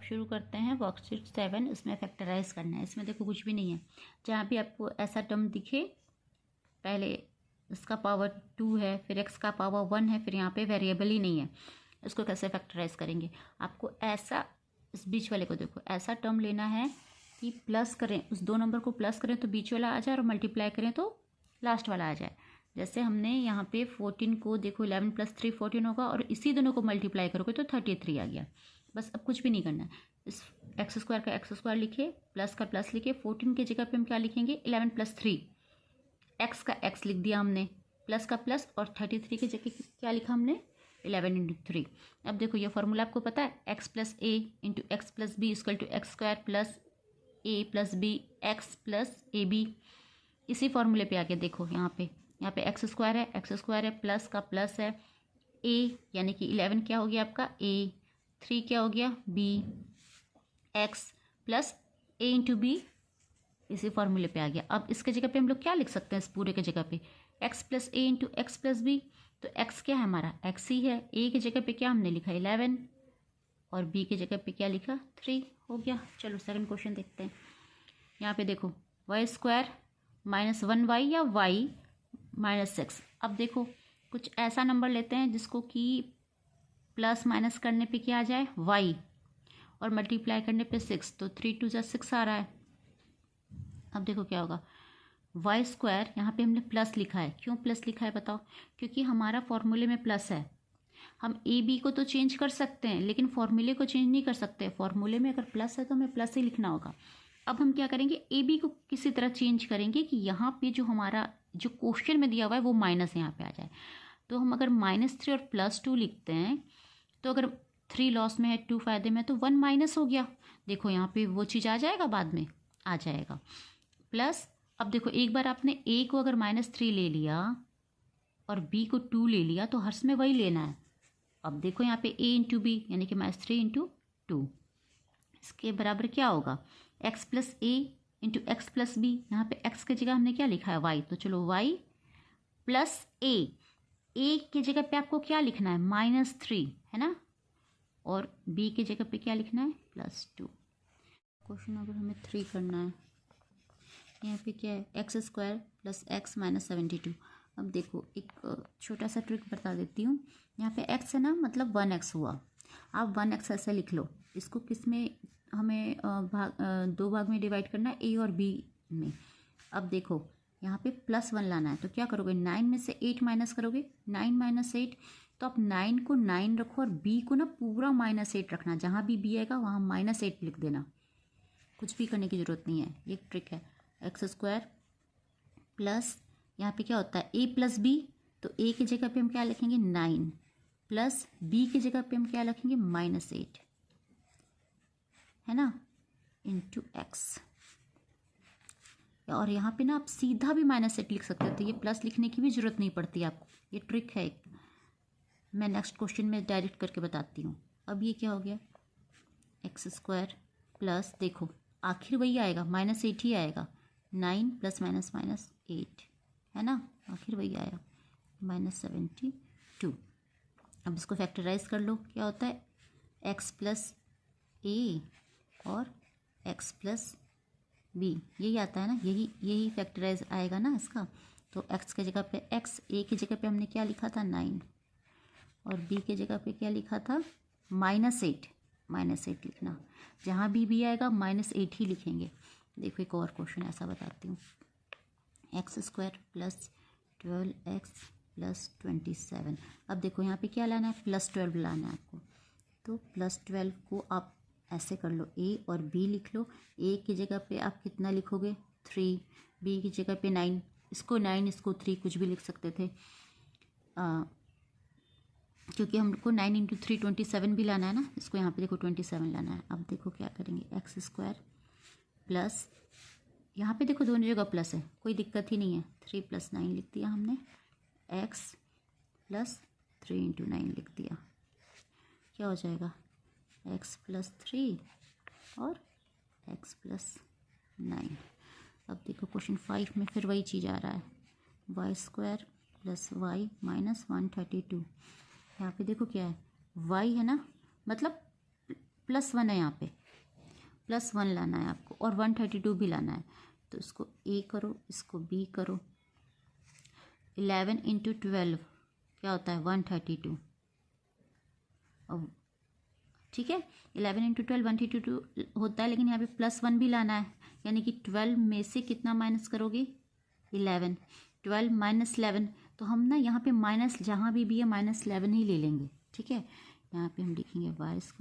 शुरू करते हैं वर्कशीट 7। इसमें फैक्टराइज करना है। इसमें देखो कुछ भी नहीं है। जहाँ भी आपको ऐसा टर्म दिखे, पहले इसका पावर 2 है, फिर x का पावर 1 है, फिर यहाँ पे वेरिएबल ही नहीं है। इसको कैसे फैक्टराइज करेंगे? आपको ऐसा, इस बीच वाले को देखो, ऐसा टर्म लेना है कि प्लस करें, उस दो नंबर को प्लस करें तो बीच वाला आ जाए और मल्टीप्लाई करें तो लास्ट वाला आ जाए। जैसे हमने यहाँ पे 14 को देखो 11 + 3 14 होगा, और इसी दोनों को मल्टीप्लाई करोगे तो 33 आ गया। बस अब कुछ भी नहीं करना है। इस x² का x² लिखे, प्लस का प्लस लिखे, 14 की जगह पे हम क्या लिखेंगे 11 + 3, x का x लिख दिया हमने, प्लस का प्लस, और 33 की जगह क्या लिखा हमने 11 × 3। अब देखो ये फॉर्मूला आपको पता है, x + a × x + b = x² + a + b x + ab। इसी फॉर्मूले पे आके देखो, यहाँ पे x² है, प्लस का प्लस है, a यानी कि 11 क्या हो गया आपका a, 3 क्या हो गया b, x + a × b इसी फॉर्मूले पे आ गया। अब इसके जगह पे हम लोग क्या लिख सकते हैं, इस पूरे के जगह पे x + a × x + b। तो x क्या है हमारा, x ही है। a की जगह पे क्या हमने लिखा 11, और b की जगह पे क्या लिखा 3 हो गया। चलो सेकंड क्वेश्चन देखते हैं। यहाँ पे देखो y² - 1y या y - 6। अब देखो कुछ ऐसा नंबर लेते हैं जिसको कि प्लस माइनस करने पे क्या आ जाए y, और मल्टीप्लाई करने पे 6, तो 3 × 2 = 6 आ रहा है। अब देखो क्या होगा, y², यहाँ पे हमने प्लस लिखा है। क्यों प्लस लिखा है बताओ? क्योंकि हमारा फॉर्मूले में प्लस है। हम ए बी को तो चेंज कर सकते हैं, लेकिन फॉर्मूले को चेंज नहीं कर सकते। फॉर्मूले में अगर प्लस है तो हमें प्लस ही लिखना होगा। अब हम क्या करेंगे, ए बी को किसी तरह चेंज करेंगे कि यहाँ पे जो हमारा जो क्वेश्चन में दिया हुआ है वो माइनस यहाँ पे आ जाए। तो हम अगर -3 और +2 लिखते हैं, तो अगर 3 लॉस में है 2 फायदे में, तो 1 माइनस हो गया। देखो यहाँ पे वो चीज़ आ जाएगा, बाद में आ जाएगा प्लस। अब देखो एक बार आपने a को अगर -3 ले लिया और b को 2 ले लिया, तो हर्ष में वही लेना है। अब देखो यहाँ पे a × b यानी कि -3 × 2, इसके बराबर क्या होगा x + a × x + b। यहाँ पे x की जगह हमने क्या लिखा है y, तो चलो y + a की जगह पे आपको क्या लिखना है -3 है ना, और b की जगह पे क्या लिखना है +2। क्वेश्चन अगर हमें 3 करना है, यहाँ पे क्या है x² + x - 72। अब देखो एक छोटा सा ट्रिक बता देती हूँ। यहाँ पे x है ना, मतलब 1x हुआ। आप 1x ऐसे लिख लो। इसको किस में हमें दो भाग में डिवाइड करना है, a और b में। अब देखो यहाँ पे +1 लाना है, तो क्या करोगे 9 में से 8 माइनस करोगे, 9 - 8। तो आप 9 को 9 रखो और b को ना पूरा -8 रखना। जहाँ भी b आएगा वहाँ -8 लिख देना। कुछ भी करने की ज़रूरत नहीं है, ये ट्रिक है। x² प्लस यहाँ पे क्या होता है a + b, तो a की जगह पे हम क्या लिखेंगे 9, प्लस b की जगह पे हम क्या लिखेंगे -8 है ना, × x। और यहाँ पे ना आप सीधा भी -8 लिख सकते हो, तो ये प्लस लिखने की भी ज़रूरत नहीं पड़ती आपको। ये ट्रिक है एक, मैं नेक्स्ट क्वेश्चन में डायरेक्ट करके बताती हूँ। अब ये क्या हो गया x² प्लस, देखो आखिर वही आएगा -8 ही आएगा, 9 + -8 है ना, आखिर वही आया -72। अब इसको फैक्टराइज कर लो, क्या होता है x + a और x + b, यही आता है ना, यही फैक्टराइज आएगा ना इसका। तो x की जगह पे x, a की जगह पे हमने क्या लिखा था 9, और b की जगह पे क्या लिखा था -8 लिखना। जहाँ भी आएगा -8 ही लिखेंगे। देखो एक और क्वेश्चन ऐसा बताती हूँ, x² + 12x + 27। अब देखो यहाँ पे क्या लाना है +12 लाना है आपको। तो +12 को आप ऐसे कर लो, a और b लिख लो। a की जगह पे आप कितना लिखोगे 3, b की जगह पे 9, इसको 9 इसको 3 कुछ भी लिख सकते थे, क्योंकि हमको 9 × 3 27 भी लाना है ना। इसको यहाँ पे देखो 27 लाना है। अब देखो क्या करेंगे x² प्लस, यहाँ पे देखो दोनों जगह प्लस है, कोई दिक्कत ही नहीं है। 3 + 9 लिख दिया हमने, x + 3 × 9 लिख दिया। क्या हो जाएगा x + 3 और x + 9। अब देखो क्वेश्चन 5 में फिर वही चीज़ आ रहा है, y² + y - 132। यहाँ पे देखो क्या है y है ना, मतलब +1 है यहाँ पे, +1 लाना है आपको और 132 भी लाना है। तो इसको ए करो, इसको बी करो। 11 × 12 क्या होता है 132। अब ठीक है, 11 × 12 132 होता है, लेकिन यहाँ पे +1 भी लाना है, यानी कि 12 में से कितना माइनस करोगे 11। 12 - 11, तो हम ना यहाँ पे माइनस जहाँ भी है -11 ही ले लेंगे। ठीक है, यहाँ पे हम लिखेंगे y² +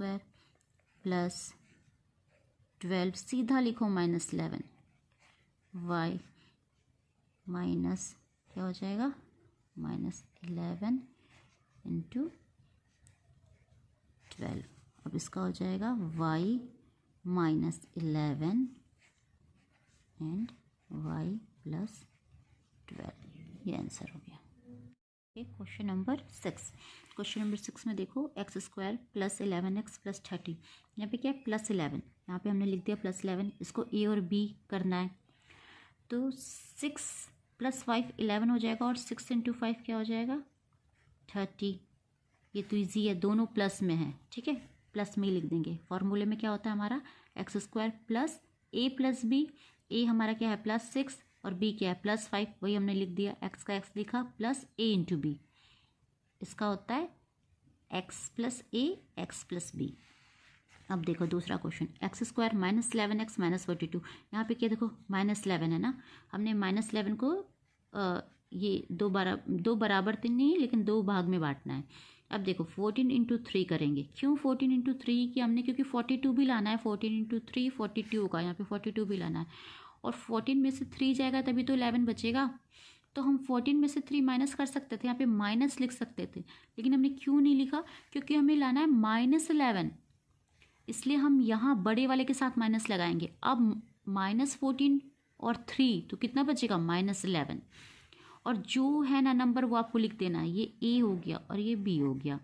12, सीधा लिखो -11 y माइनस क्या हो जाएगा -11 × 12। अब इसका हो जाएगा y -11 एंड y + 12। ये आंसर हो गया। Question number 6। क्वेश्चन नंबर 6 में देखो x² + 11x + 30। यहाँ पे क्या है +11, यहाँ पे हमने लिख दिया +11। इसको a और b करना है, तो 6 + 5 11 हो जाएगा, और 6 × 5 क्या हो जाएगा 30। ये तो ईजी है, दोनों प्लस में है। ठीक है, प्लस में ही लिख देंगे। फॉर्मूले में क्या होता है हमारा x² + a + b। a हमारा क्या है +6 और b क्या है +5, वही हमने लिख दिया। x का x लिखा + a × b। इसका होता है x + a x + b। अब देखो दूसरा क्वेश्चन, x² - 11x - 42। यहाँ पे क्या देखो -11 है ना, हमने -11 को ये दो बराबर तो नहीं, लेकिन 2 भाग में बांटना है। अब देखो 14 × 3 करेंगे। क्यों 14 × 3 किया हमने, क्योंकि 42 भी लाना है। 14 × 3 42 का, यहाँ पे 42 भी लाना है, और 14 में से 3 जाएगा तभी तो 11 बचेगा। तो हम 14 में से 3 माइनस कर सकते थे, यहाँ पे माइनस लिख सकते थे, लेकिन हमने क्यों नहीं लिखा, क्योंकि हमें लाना है -11, इसलिए हम यहाँ बड़े वाले के साथ माइनस लगाएंगे। अब -14 और 3 तो कितना बचेगा -11, और जो है ना नंबर वो आपको लिख देना है। ये a हो गया और ये b हो गया।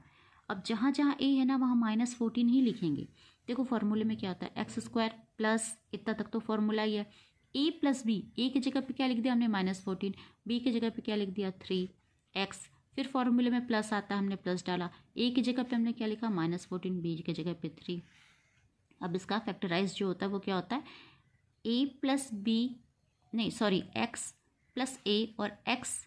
अब जहाँ जहाँ a है ना वहाँ -14 ही लिखेंगे। देखो फॉर्मूले में क्या होता है x² प्लस इतना तक तो फॉर्मूला ही है, a + b। a की जगह पे क्या लिख दिया हमने -14, b की जगह पे क्या लिख दिया 3x। फिर फॉर्मूले में प्लस आता है, हमने प्लस डाला। a की जगह पे हमने क्या लिखा -14, b की जगह पे 3। अब इसका फैक्टराइज जो होता है वो क्या होता है x + a और x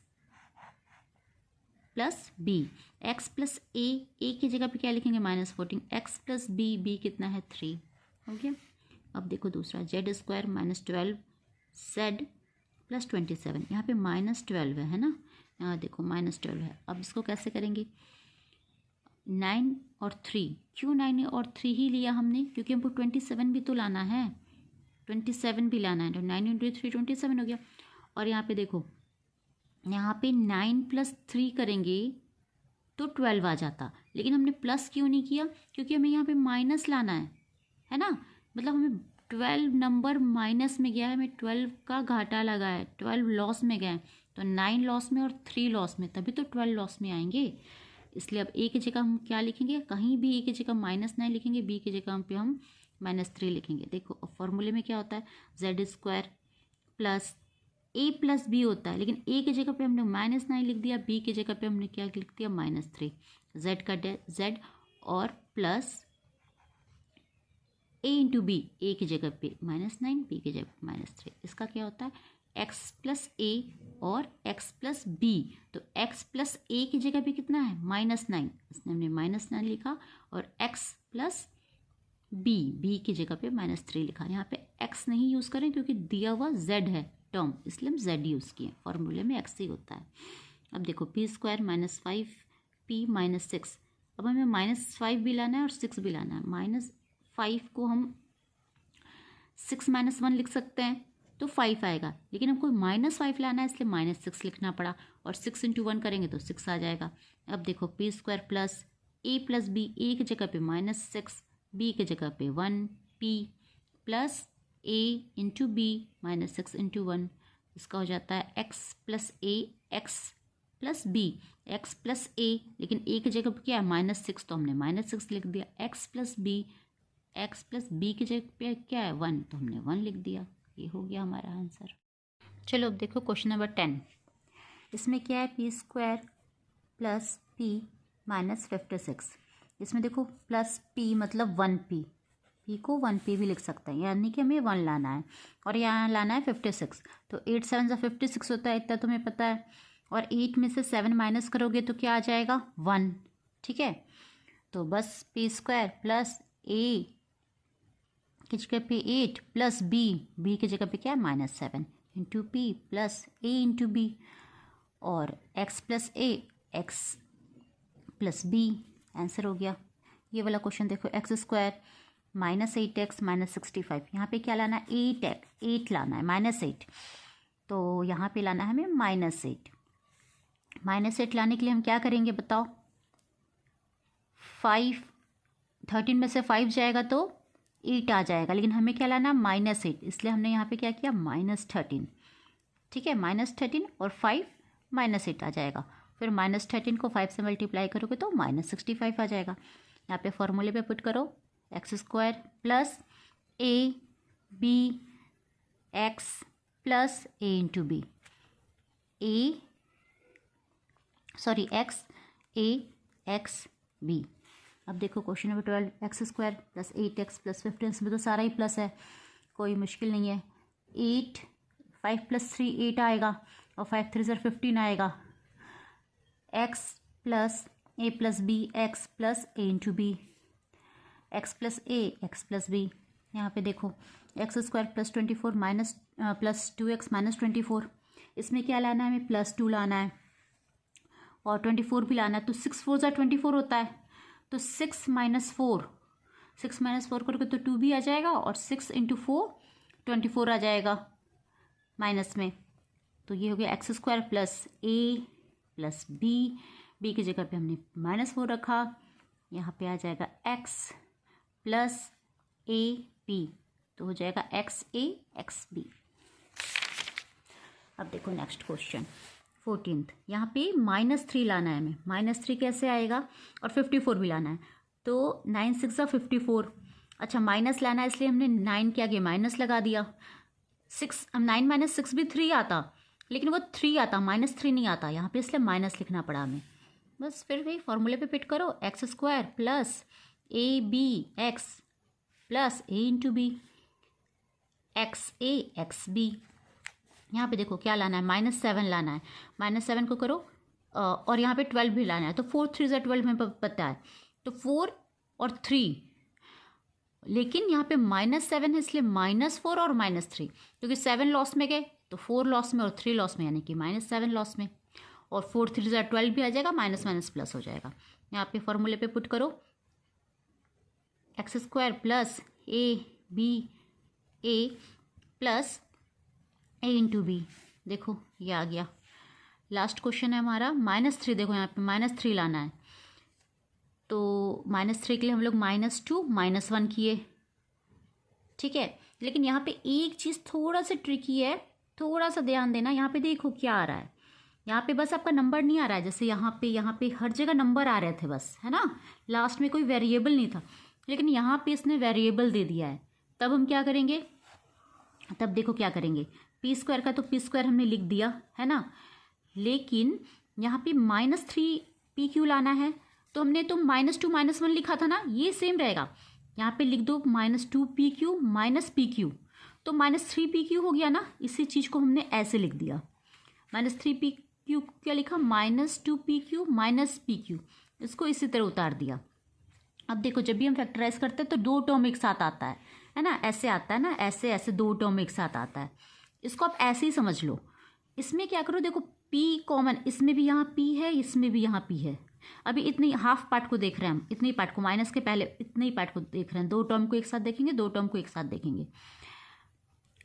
+ b। x + a की जगह पे क्या लिखेंगे -14, x + b, b कितना है 3 हो गया। अब देखो दूसरा z² - 12 z + 27। यहाँ पे -12 है ना, यहाँ देखो -12 है। अब इसको कैसे करेंगे 9 और 3। क्यों 9 और 3 ही लिया हमने, क्योंकि हमको 27 भी तो लाना है, 27 भी लाना है। तो 9 × 3 27 हो गया। और यहाँ पे देखो, यहाँ पे 9 + 3 करेंगे तो 12 आ जाता, लेकिन हमने प्लस क्यों नहीं किया, क्योंकि हमें यहाँ पे माइनस लाना है ना। मतलब हमें 12 नंबर माइनस में गया है, हमें 12 का घाटा लगा है, 12 लॉस में गए, तो 9 लॉस में और 3 लॉस में, तभी तो 12 लॉस में आएंगे। इसलिए अब a की जगह हम क्या लिखेंगे, कहीं भी a की जगह -9 लिखेंगे, b की जगह पे हम -3 लिखेंगे। देखो फॉर्मूले में क्या होता है z² + a + b होता है, लेकिन a की जगह पे हमने -9 लिख दिया, b की जगह पे हमने क्या लिख दिया -3। z का z और प्लस a × b, a की जगह पे -9, b की जगह पे -3। इसका क्या होता है x + a और x + b। तो x + a की जगह पे कितना है -9, इसने हमने -9 लिखा, और x + b की जगह पे -3 लिखा। यहाँ पे x नहीं यूज़ करें क्योंकि दिया हुआ z है टर्म, इसलिए हम z यूज़ किए। फॉर्मूले में x ही होता है। अब देखो p² - 5p - 6। अब हमें -5 भी लाना है और 6 भी लाना है। -5 को हम 6 - 1 लिख सकते हैं तो 5 आएगा, लेकिन हमको -5 लाना है, इसलिए -6 लिखना पड़ा, और 6 × 1 करेंगे तो 6 आ जाएगा। अब देखो p² + a + b, a की जगह पे -6, b की जगह पे 1, p + a × b -6 × 1। इसका हो जाता है x + a x + b, x + a, लेकिन a की जगह पे क्या है -6, तो हमने -6 लिख दिया। x + b की जगह पे क्या है 1, तो हमने 1 लिख दिया। ये हो गया हमारा आंसर। चलो अब देखो क्वेश्चन नंबर 10। इसमें क्या है p² + p - 56। इसमें देखो +p मतलब 1p, p को 1 पे भी लिख सकते हैं, यानी कि हमें 1 लाना है और यहाँ लाना है 56। तो 8 7 जा 56 होता है, इतना तुम्हें पता है। और 8 में से 7 माइनस करोगे तो क्या आ जाएगा 1। ठीक है, तो बस p स्क्वायर प्लस a की जगह पे 8 प्लस b की जगह पे क्या है -7 into p plus a into b और x plus a x plus b answer हो गया। ये वाला क्वेश्चन देखो, एक्स स्क्वायर -8x -65, यहाँ पे क्या लाना है 8 लाना है -8, तो यहाँ पे लाना है हमें -8 लाने के लिए हम क्या करेंगे बताओ। 13 में से 5 जाएगा तो 8 आ जाएगा, लेकिन हमें क्या लाना है -8, इसलिए हमने यहाँ पे क्या किया -13। ठीक है, -13 और 5 -8 आ जाएगा। फिर -13 को 5 से मल्टीप्लाई करोगे तो -65 आ जाएगा। यहाँ पे फॉर्मूले पे पुट करो, x square plus a b x plus a into b x b. अब देखो question number 12, x square plus 8x plus 15, इसमें तो सारा ही प्लस है, कोई मुश्किल नहीं है। 5 + 3 8 आएगा और 5 3 15 आएगा। x plus a plus b x plus a into b, x plus a x plus b. यहाँ पे देखो x square plus 24 minus plus 2x minus 24, इसमें क्या लाना है हमें +2 लाना है और 24 भी लाना है, तो 6 4 जा 24 होता है, तो 6 - 4 करके तो 2 भी आ जाएगा और 6 × 4 24 आ जाएगा माइनस में। तो ये हो गया x square plus a plus b की जगह पे हमने -4 रखा, यहाँ पे आ जाएगा x प्लस a b, तो हो जाएगा XA XB। अब देखो नेक्स्ट क्वेश्चन 14th, यहाँ पे -3 लाना है हमें। -3 कैसे आएगा और 54 भी लाना है, तो 9 6 जा 54। अच्छा माइनस लाना है इसलिए हमने 9 के आगे माइनस लगा दिया। 6 9 - 6 भी 3 आता, लेकिन वो 3 आता -3 नहीं आता यहाँ पे, इसलिए माइनस लिखना पड़ा हमें। बस फिर वही फॉर्मूले पे फिट करो, x square plus a b x plus a into b XA XB। यहाँ पे देखो क्या लाना है -7 लाना है, -7 को करो और यहाँ पे 12 भी लाना है, तो 4 3 जा 12 में पता है, तो 4 और 3, लेकिन यहाँ पे -7 है इसलिए -4 और -3, क्योंकि 7 लॉस में गए तो 4 लॉस में और 3 लॉस में, यानी कि -7 लॉस में, और 4 3 जा 12 भी आ जाएगा, माइनस प्लस हो जाएगा। यहाँ पे फॉर्मूले पे पुट करो, x square plus a b a plus a into b, देखो ये आ गया। लास्ट क्वेश्चन है हमारा -3, देखो यहाँ पे -3 लाना है, तो -3 के लिए हम लोग -2 -1 किए। ठीक है, लेकिन यहाँ पे एक चीज़ थोड़ा सा ट्रिकी है, थोड़ा सा ध्यान देना। यहाँ पे देखो क्या आ रहा है, यहाँ पे बस आपका नंबर नहीं आ रहा है, जैसे यहाँ पे हर जगह नंबर आ रहे थे बस, है ना, लास्ट में कोई वेरिएबल नहीं था, लेकिन यहाँ पे इसने वेरिएबल दे दिया है। तब हम क्या करेंगे, तब देखो क्या करेंगे, पी स्क्वायर का तो पी स्क्वायर हमने लिख दिया है ना, लेकिन यहाँ पे -3 पी क्यू लाना है, तो हमने तो -2 -1 लिखा था ना, ये सेम रहेगा। यहाँ पे लिख दो -2 P Q minus P Q, तो -3 पी क्यू हो गया ना, इसी चीज़ को हमने ऐसे लिख दिया। -3 पी क्यू क्या लिखा, -2 P Q minus P Q, इसको इसी तरह उतार दिया। अब देखो जब भी हम फैक्टराइज करते हैं तो 2 टर्म एक साथ आता है ना, ऐसे आता है ना, ऐसे 2 टर्म एक साथ आता है, इसको आप ऐसे ही समझ लो। इसमें क्या करो, देखो p कॉमन, इसमें भी यहाँ p है, इसमें भी यहाँ p है। अभी इतनी हाफ पार्ट को देख रहे हैं हम, इतने ही पार्ट को, माइनस के पहले इतने ही पार्ट को देख रहे हैं, 2 टर्म को एक साथ देखेंगे, 2 टर्म को एक साथ देखेंगे।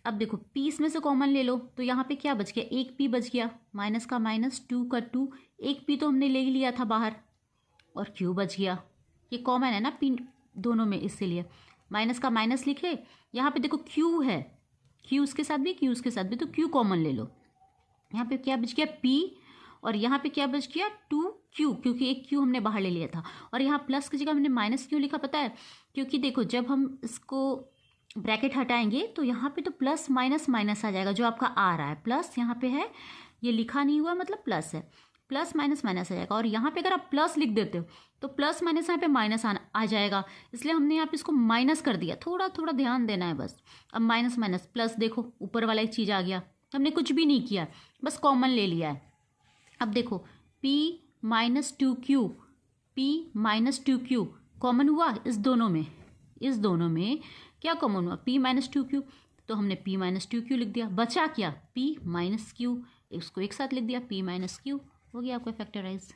अब देखो p इसमें से कॉमन ले लो, तो यहाँ पे क्या बच गया, एक p बच गया, माइनस का माइनस, 2 का 2, एक p तो हमने ले ही लिया था बाहर, और q बच गया, ये कॉमन है ना p दोनों में, इसीलिए माइनस का माइनस लिखे। यहाँ पे देखो q है, q उसके साथ भी, q उसके साथ भी, तो q कॉमन ले लो। यहाँ पे क्या बच गया p, और यहाँ पे क्या बच गया 2q, क्योंकि एक q हमने बाहर ले लिया था। और यहाँ प्लस की जगह हमने माइनस क्यों लिखा पता है, क्योंकि देखो जब हम इसको ब्रैकेट हटाएंगे तो यहाँ पे तो प्लस माइनस माइनस आ जाएगा, जो आपका आ रहा है प्लस यहाँ पे है, ये लिखा नहीं हुआ मतलब प्लस है, प्लस माइनस माइनस आ जाएगा, और यहाँ पे अगर आप प्लस लिख देते हो तो प्लस माइनस यहाँ पे माइनस आ जाएगा, इसलिए हमने यहाँ पे इसको माइनस कर दिया। थोड़ा थोड़ा ध्यान देना है बस। अब माइनस माइनस प्लस, देखो ऊपर वाला एक चीज़ आ गया, हमने कुछ भी नहीं किया, बस कॉमन ले लिया है। अब देखो p minus two Q, p minus two Q common हुआ इस दोनों में, इस दोनों में क्या कॉमन हुआ, p माइनस टू क्यू, तो हमने p माइनस टू क्यू लिख दिया। बचा क्या, p माइनस क्यू, इसको एक साथ लिख दिया, p माइनस क्यू, हो गया आपका फैक्टराइज।